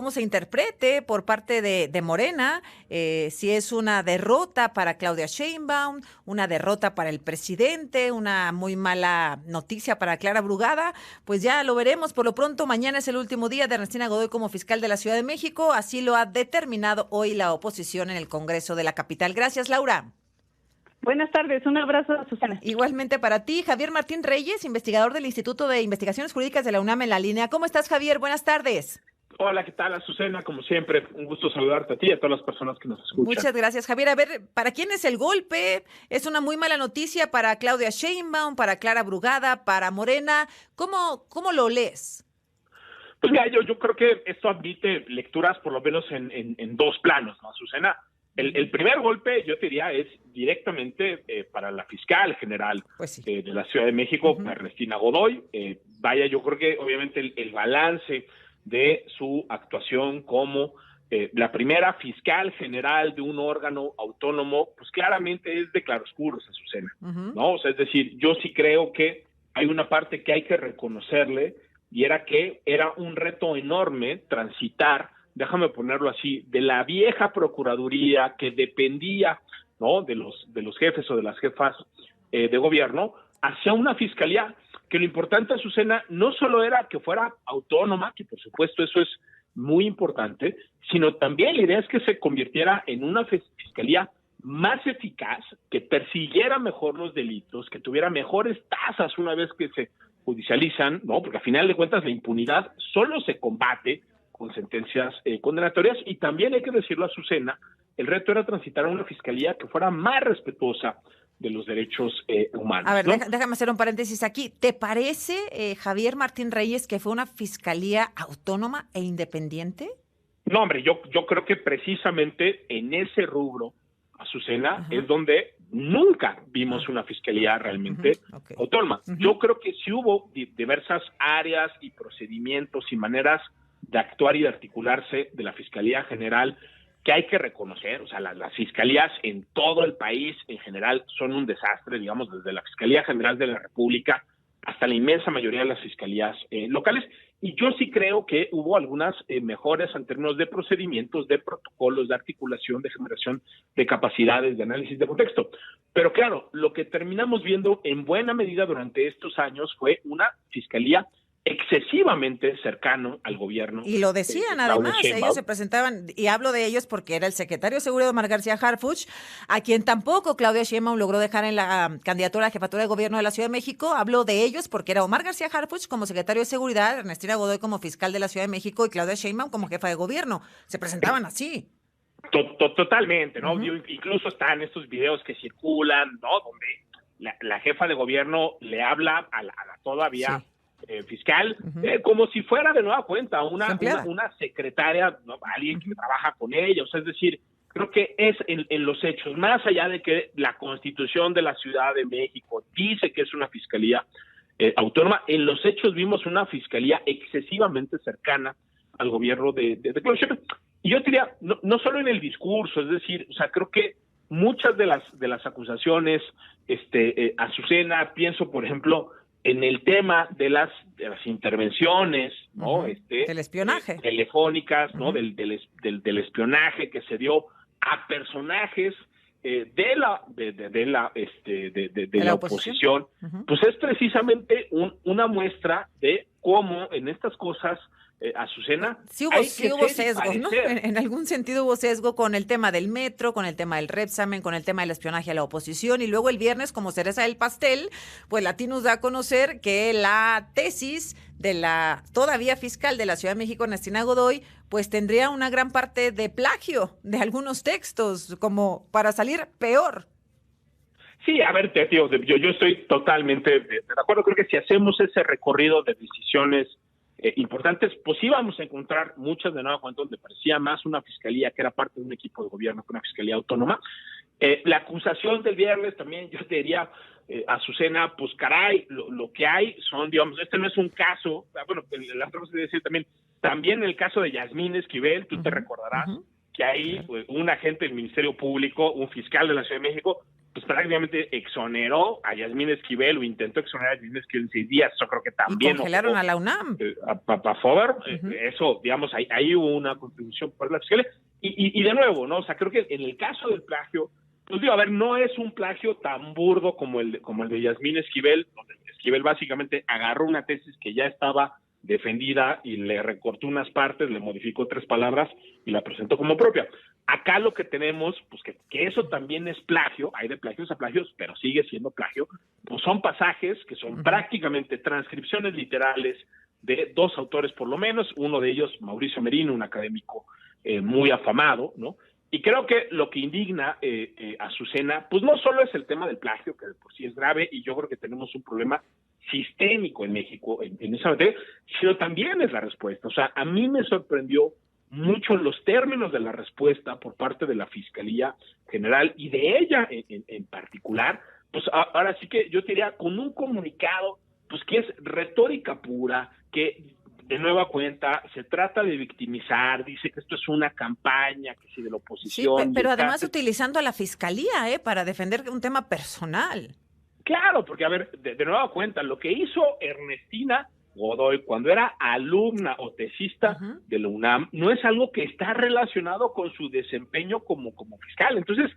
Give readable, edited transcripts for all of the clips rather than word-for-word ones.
cómo se interprete por parte de Morena, si es una derrota para Claudia Sheinbaum, una derrota para el presidente, una muy mala noticia para Clara Brugada, pues ya lo veremos. Por lo pronto, mañana es el último día de Ernestina Godoy como fiscal de la Ciudad de México, así lo ha determinado hoy la oposición en el Congreso de la capital. Gracias, Laura. Buenas tardes, un abrazo, Susana. Igualmente para ti, Javier Martín Reyes, investigador del Instituto de Investigaciones Jurídicas de la UNAM en la línea. ¿Cómo estás, Javier? Buenas tardes. Hola, ¿qué tal, Azucena? Como siempre, un gusto saludarte a ti y a todas las personas que nos escuchan. Muchas gracias, Javier. A ver, ¿para quién es el golpe? ¿Es una muy mala noticia para Claudia Sheinbaum, para Clara Brugada, para Morena? ¿Cómo lo lees? Pues mira, yo creo que esto admite lecturas por lo menos en dos planos, ¿no, Azucena? El primer golpe, yo te diría, es directamente para la fiscal general pues sí. De la Ciudad de México, Ernestina Godoy. Vaya, yo creo que obviamente el balance de su actuación como la primera fiscal general de un órgano autónomo, pues claramente es de claroscuros, Azucena, ¿no? O sea, es decir, yo sí creo que hay una parte que hay que reconocerle, y era que era un reto enorme transitar, déjame ponerlo así, de la vieja procuraduría que dependía, ¿no?, de los jefes o de las jefas de gobierno, hacia una fiscalía que lo importante, Azucena, no solo era que fuera autónoma, que por supuesto eso es muy importante, sino también la idea es que se convirtiera en una fiscalía más eficaz, que persiguiera mejor los delitos, que tuviera mejores tasas una vez que se judicializan, ¿no? Porque a final de cuentas la impunidad solo se combate con sentencias condenatorias, y también hay que decirlo, Azucena, el reto era transitar a una fiscalía que fuera más respetuosa de los derechos humanos. A ver, ¿no? déjame hacer un paréntesis aquí. ¿Te parece, Javier Martín Reyes, que fue una fiscalía autónoma e independiente? No, hombre, yo creo que precisamente en ese rubro, Azucena, es donde nunca vimos una fiscalía realmente autónoma. Yo creo que sí hubo diversas áreas y procedimientos y maneras de actuar y de articularse de la Fiscalía General que hay que reconocer. O sea, las fiscalías en todo el país en general son un desastre, digamos, desde la Fiscalía General de la República hasta la inmensa mayoría de las fiscalías locales, y yo sí creo que hubo algunas mejoras en términos de procedimientos, de protocolos, de articulación, de generación de capacidades, de análisis de contexto. Pero claro, lo que terminamos viendo en buena medida durante estos años fue una fiscalía excesivamente cercano al gobierno. Y lo decían, además, ellos se presentaban, y hablo de ellos porque era el secretario de Seguridad, Omar García Harfuch, a quien tampoco Claudia Sheinbaum logró dejar en la candidatura a la jefatura de gobierno de la Ciudad de México. Hablo de ellos porque era Omar García Harfuch como secretario de Seguridad, Ernestina Godoy como fiscal de la Ciudad de México y Claudia Sheinbaum como jefa de gobierno. Se presentaban así. Totalmente, ¿no? Incluso están estos videos que circulan, ¿no? Donde la jefa de gobierno le habla a la todavía... Sí. Fiscal, como si fuera de nueva cuenta una secretaria, ¿no?, alguien que trabaja con ella. O sea, es decir, creo que es en los hechos, más allá de que la Constitución de la Ciudad de México dice que es una fiscalía autónoma, en los hechos vimos una fiscalía excesivamente cercana al gobierno de Claudia Sheinbaum. Y yo diría, no solo en el discurso, es decir, o sea, creo que muchas de las acusaciones, Azucena, pienso, por ejemplo, en el tema de las intervenciones, ¿no? Del espionaje. Telefónicas, ¿no? Del espionaje que se dio a personajes de la oposición, pues es precisamente una muestra de cómo en estas cosas, Azucena, sí hubo sesgo, ¿no? En algún sentido hubo sesgo con el tema del metro, con el tema del Repsamen, con el tema del espionaje a la oposición, y luego el viernes, como cereza del pastel, pues Latinos da a conocer que la tesis de la todavía fiscal de la Ciudad de México, Ernestina Godoy, pues tendría una gran parte de plagio de algunos textos, como para salir peor. Sí, a ver, tío, yo estoy totalmente de acuerdo. Creo que si hacemos ese recorrido de decisiones importantes, pues íbamos a encontrar muchas de nueva cuenta donde parecía más una fiscalía que era parte de un equipo de gobierno que una fiscalía autónoma. La acusación del viernes también, yo te diría, Azucena, pues caray, lo que hay son, digamos, este no es un caso, bueno, la otra cosa es decir también el caso de Yasmín Esquivel, tú te recordarás que ahí pues, un agente del Ministerio Público, un fiscal de la Ciudad de México, pues prácticamente exoneró a Yasmín Esquivel o intentó exonerar a Yasmín Esquivel en 6 días. Eso creo que también... Y congelaron a la UNAM. A favor, eso, digamos, ahí hubo una contribución por la fiscalía. Y de nuevo, ¿no? O sea, creo que en el caso del plagio, pues digo, a ver, no es un plagio tan burdo como el de Yasmín Esquivel, donde Esquivel básicamente agarró una tesis que ya estaba defendida y le recortó unas partes, le modificó 3 palabras y la presentó como propia. Acá lo que tenemos, pues que eso también es plagio, hay de plagios a plagios, pero sigue siendo plagio, pues son pasajes que son prácticamente transcripciones literales de 2 autores por lo menos, uno de ellos Mauricio Merino, un académico muy afamado, ¿no? Y creo que lo que indigna a Azucena, pues no solo es el tema del plagio, que de por sí es grave, y yo creo que tenemos un problema sistémico en México en esa materia, sino también es la respuesta. O sea, a mí me sorprendió mucho los términos de la respuesta por parte de la Fiscalía General y de ella en particular, pues ahora sí que yo diría con un comunicado, pues que es retórica pura, que de nueva cuenta se trata de victimizar, dice que esto es una campaña, que si de la oposición... Sí, pero además utilizando a la Fiscalía, para defender un tema personal. Claro, porque a ver, de nueva cuenta, lo que hizo Ernestina Godoy cuando era alumna o tesista de la UNAM no es algo que está relacionado con su desempeño como fiscal. Entonces,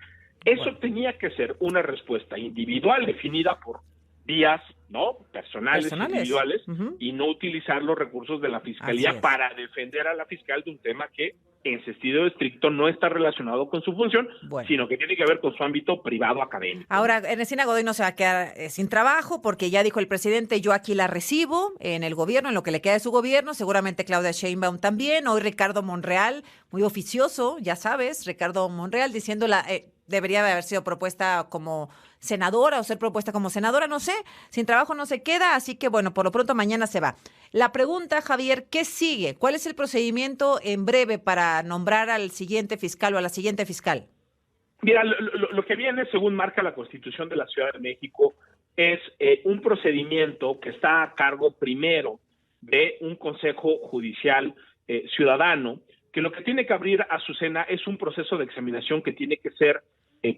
eso tenía que ser una respuesta individual definida por vías, ¿no? Personales. Individuales, y no utilizar los recursos de la Fiscalía para defender a la fiscal de un tema que en sentido estricto no está relacionado con su función, sino que tiene que ver con su ámbito privado académico. Ahora, Ernestina Godoy no se va a quedar sin trabajo porque ya dijo el presidente, yo aquí la recibo en el gobierno, en lo que le queda de su gobierno, seguramente Claudia Sheinbaum también, hoy Ricardo Monreal, muy oficioso, ya sabes, Ricardo Monreal diciéndola... debería haber sido propuesta como senadora o ser propuesta como senadora, no sé, sin trabajo no se queda, así que bueno, por lo pronto mañana se va. La pregunta, Javier, ¿qué sigue? ¿Cuál es el procedimiento en breve para nombrar al siguiente fiscal o a la siguiente fiscal? Mira, lo que viene, según marca la Constitución de la Ciudad de México, es un procedimiento que está a cargo primero de un Consejo Judicial Ciudadano, que lo que tiene que abrir Azucena es un proceso de examinación que tiene que ser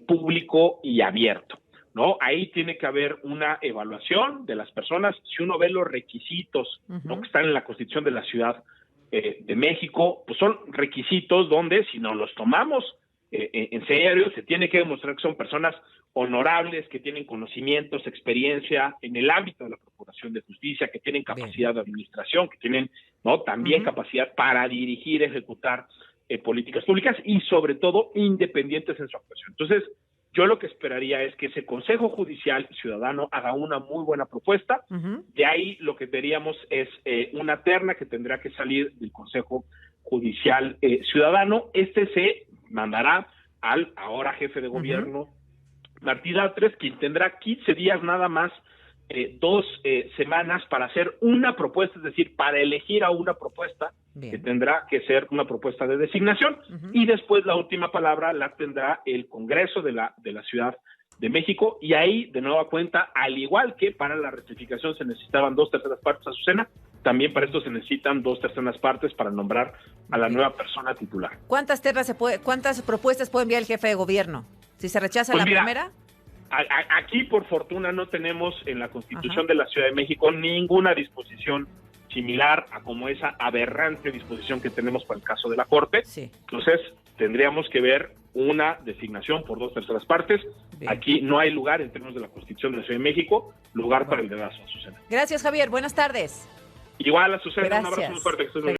público y abierto, ¿no? Ahí tiene que haber una evaluación de las personas. Si uno ve los requisitos, ¿no?, que están en la Constitución de la Ciudad de México, pues son requisitos donde, si no los tomamos en serio, se tiene que demostrar que son personas honorables, que tienen conocimientos, experiencia en el ámbito de la Procuración de Justicia, que tienen capacidad de administración, que tienen, ¿no?, también capacidad para dirigir, ejecutar políticas públicas y sobre todo independientes en su actuación. Entonces, yo lo que esperaría es que ese Consejo Judicial Ciudadano haga una muy buena propuesta. De ahí lo que veríamos es una terna que tendrá que salir del Consejo Judicial Ciudadano. Este se mandará al ahora jefe de gobierno, Martí Batres, quien tendrá 15 días nada más, 2 semanas para hacer una propuesta, es decir, para elegir a una propuesta que tendrá que ser una propuesta de designación, y después la última palabra la tendrá el Congreso de la Ciudad de México, y ahí, de nueva cuenta, al igual que para la ratificación se necesitaban 2/3 partes, Azucena, también para esto se necesitan 2/3 partes para nombrar a la nueva persona titular. ¿Cuántas propuestas puede enviar el jefe de gobierno? Si se rechaza pues la primera... Aquí, por fortuna, no tenemos en la Constitución de la Ciudad de México ninguna disposición similar a como esa aberrante disposición que tenemos para el caso de la Corte. Entonces, tendríamos que ver una designación por 2/3 partes. Aquí no hay lugar, en términos de la Constitución de la Ciudad de México, lugar para el dedazo, Azucena. Gracias, Javier. Buenas tardes. Igual, Azucena, un abrazo muy fuerte.